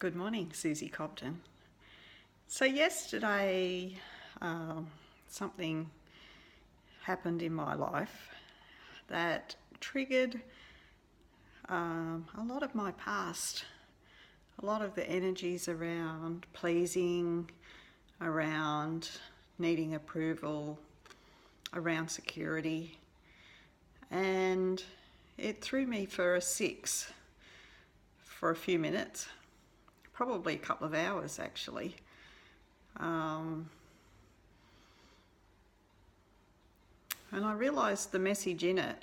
Good morning, Susie Cobden. So yesterday, something happened in my life that triggered a lot of my past, a lot of the energies around pleasing, around needing approval, around security, and it threw me for a six for a few minutes. Probably a couple of hours actually. And I realised the message in it.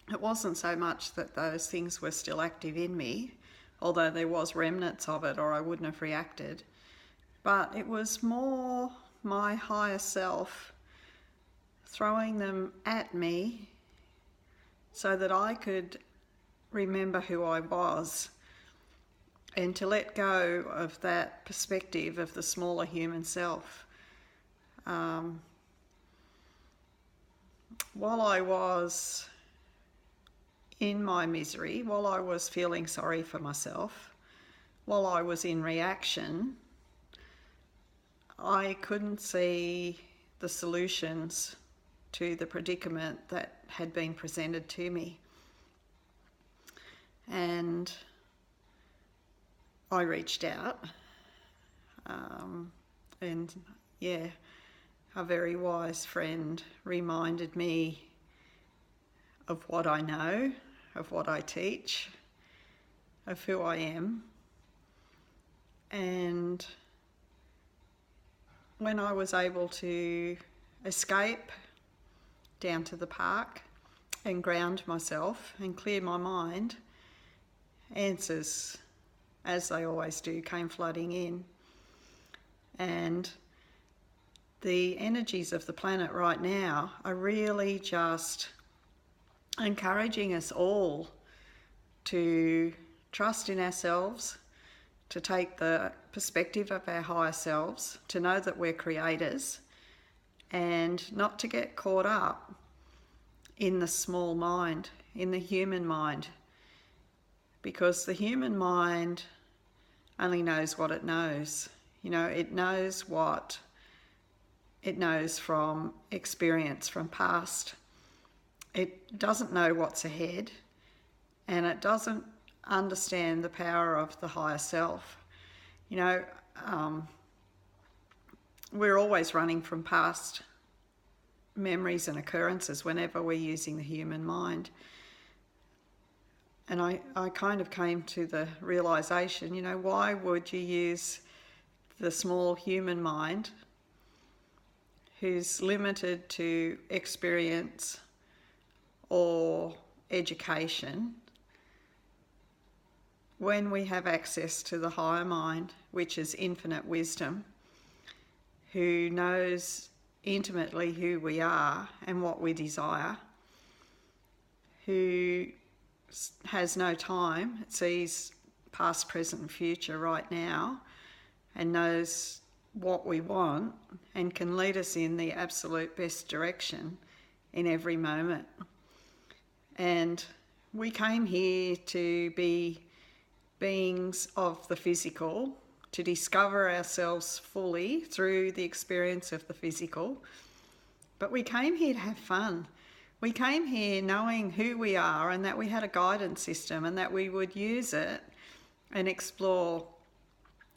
It wasn't so much that those things were still active in me, although there was remnants of it or I wouldn't have reacted. But it was more my higher self throwing them at me so that I could remember who I was, and to let go of that perspective of the smaller human self. While I was in my misery, while I was feeling sorry for myself, while I was in reaction, I couldn't see the solutions to the predicament that had been presented to me. And I reached out, and a very wise friend reminded me of what I know, of what I teach, of who I am. And when I was able to escape down to the park and ground myself and clear my mind, answers, as they always do, came flooding in. And the energies of the planet right now are really just encouraging us all to trust in ourselves, to take the perspective of our higher selves, to know that we're creators, and not to get caught up in the small mind, in the human mind, because the human mind only knows what it knows. You know, it knows what it knows from experience, from past. It doesn't know what's ahead, and it doesn't understand the power of the higher self. You know, we're always running from past memories and occurrences whenever we're using the human mind. And I kind of came to the realisation, you know, why would you use the small human mind who's limited to experience or education when we have access to the higher mind, which is infinite wisdom, who knows intimately who we are and what we desire, who has no time, it sees past, present and future right now, and knows what we want and can lead us in the absolute best direction in every moment. And we came here to be beings of the physical, to discover ourselves fully through the experience of the physical, but we came here to have fun. We came here knowing who we are and that we had a guidance system and that we would use it and explore,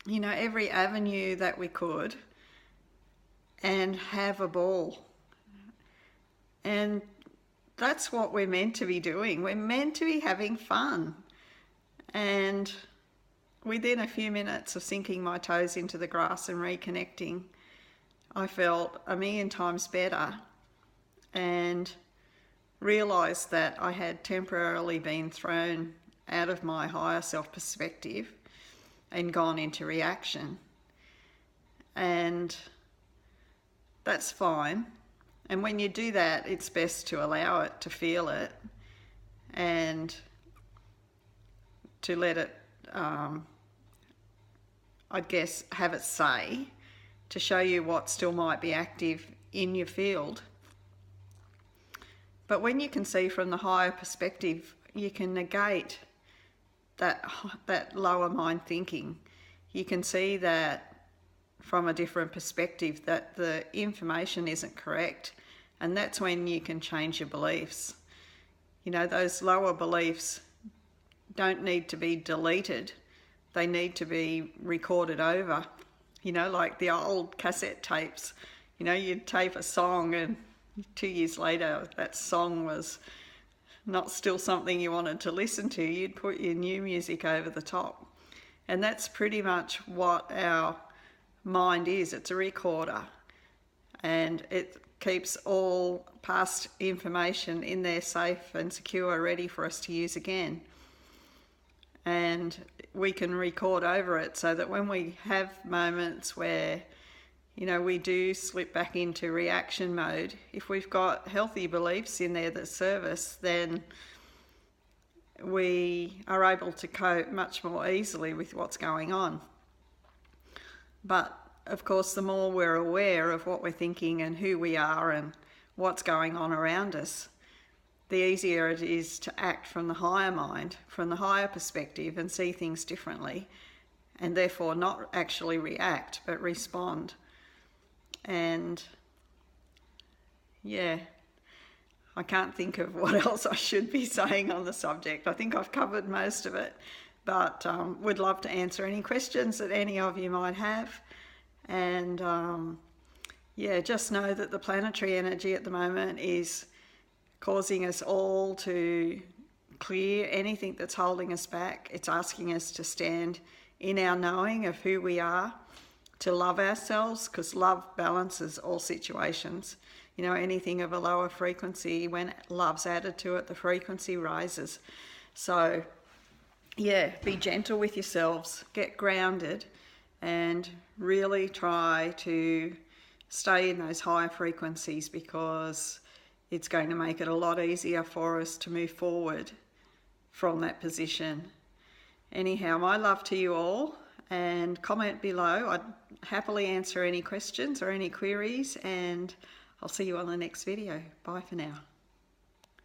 you know, every avenue that we could and have a ball. And that's what we're meant to be doing. We're meant to be having fun. And within a few minutes of sinking my toes into the grass and reconnecting, I felt a million times better and realised that I had temporarily been thrown out of my higher self perspective and gone into reaction. And that's fine. And when you do that, it's best to allow it, to feel it, and to let it, I guess, have it say, to show you what still might be active in your field. But when you can see from the higher perspective, you can negate that lower mind thinking, you can see that from a different perspective, that the information isn't correct, and that's when you can change your beliefs. You know, those lower beliefs don't need to be deleted, they need to be recorded over. You know, like the old cassette tapes. You know, you'd tape a song and 2 years later that song was not still something you wanted to listen to. You'd put your new music over the top. And that's pretty much what our mind is. It's a recorder, and it keeps all past information in there safe and secure, ready for us to use again. And we can record over it so that when we have moments where, you know, we do slip back into reaction mode, if we've got healthy beliefs in there that serve us, then we are able to cope much more easily with what's going on. But of course, the more we're aware of what we're thinking and who we are and what's going on around us, the easier it is to act from the higher mind, from the higher perspective, and see things differently, and therefore not actually react but respond. And yeah, I can't think of what else I should be saying on the subject. I think I've covered most of it, but would love to answer any questions that any of you might have. And yeah, just know that the planetary energy at the moment is causing us all to clear anything that's holding us back. It's asking us to stand in our knowing of who we are, to love ourselves, because love balances all situations. You know, anything of a lower frequency, when love's added to it, the frequency rises. So yeah, be gentle with yourselves, get grounded, and really try to stay in those higher frequencies, because it's going to make it a lot easier for us to move forward from that position. Anyhow, my love to you all, and comment below. I'd happily answer any questions or any queries, and I'll see you on the next video. Bye for now.